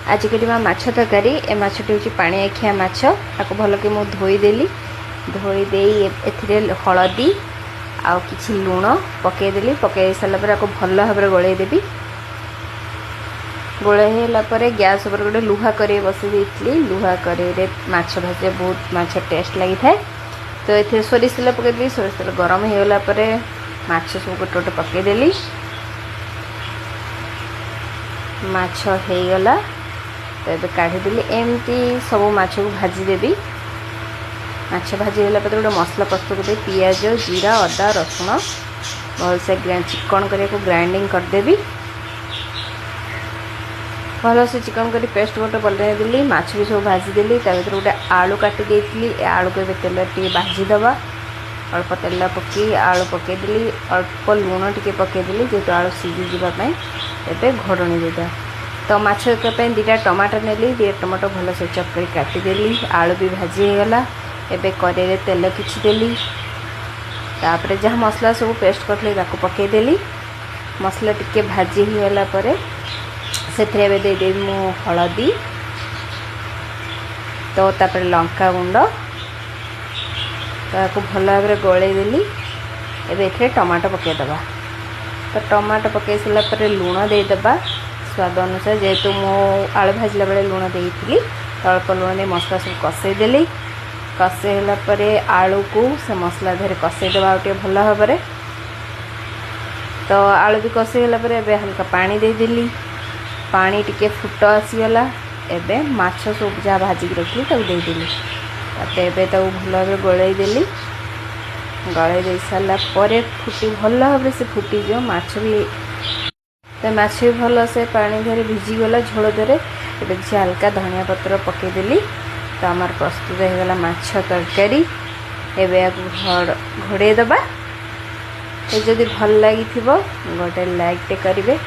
आज करवा माछ तरकारी ए माछटी हूँ पानी आखिया माछ आपको भल कि मुझे धोईदेली धोईदे हलदी आउ कि लुण पकईदेली पकई सारापर आपको भल भाव में गोलैदेवी गोलैला गैस उपर गोटे लुहा कड़े बसई देती लुहा कड़े माछ भाजे बहुत माछ टेस्ट लगी था तो ये सोरिष तेल पकईदेली सोरिष तेल गरम हो गला माछ सब गोटे गोटे पकईदेली माछ हो गला तो ये काढ़ीदेली एमती सब माछ को भाजीदेवी माछ भाजीगला गोटे मसला प्रस्तुत कर पियाज जीरा अदा रसुण भलसे चिकन करने ग्राइंडिंग करदेवी भलसे चिकन कर पेस्ट गोटे बनईदेली माछ भी सब भाजीदेली गोटे आलू काटी आलू को तेल टे भाजीदबा अल्प तेल पकई आलू पकईदेली अल्प लुण टे पकईदेली जेहेतु आलू सीझी जावाई एबे घोड़णी देदा तो माछ दुटा टमाटर नेली दुटा टमाटर भलसे चॉप कर काटिदेली आलू भी भाजी होगला एबे कड़े तेल किछि देली तापर जहाँ मसला सब पेस्ट करथले ताको पकईदेली मसला टिके भाजी होगला परे सेथरे एबे दे देबी मु हळदी तो तापर लंका गुंड ताको भल भाव में गोलैदेली एबे एथरे टमाटो पकईदबा तो टमाटो पकई सारा पर लुण देदेबा स्वाद अनुसार जेहेतु मो आलू भाजला बेले लुण देती तो अल्प लुण दे मसला सब कषईदेली कषेला आलू को से मसला धीरे कषईदेवा गोटे भल भाव में तो आलू भी कषईगला हल्का पानी देदेली पानी टिके फुट आसीगला एबे माछ सब जहाँ भाजिक रखी देदेली भल भाव में गोलैदेली गलाई दे सारा फुटी भल भाव में से फुटी जो माछ भी तो माछ भी भल से पानी धीरे भिजीगला झोल धीरे एबे किसी हल्का धनिया पत्र पकईदेली तो आमार प्रस्तुत होगला माछ तरकारी एवं घोड़े दबा जदि भल लगी गोटे लाइक टे करेंगे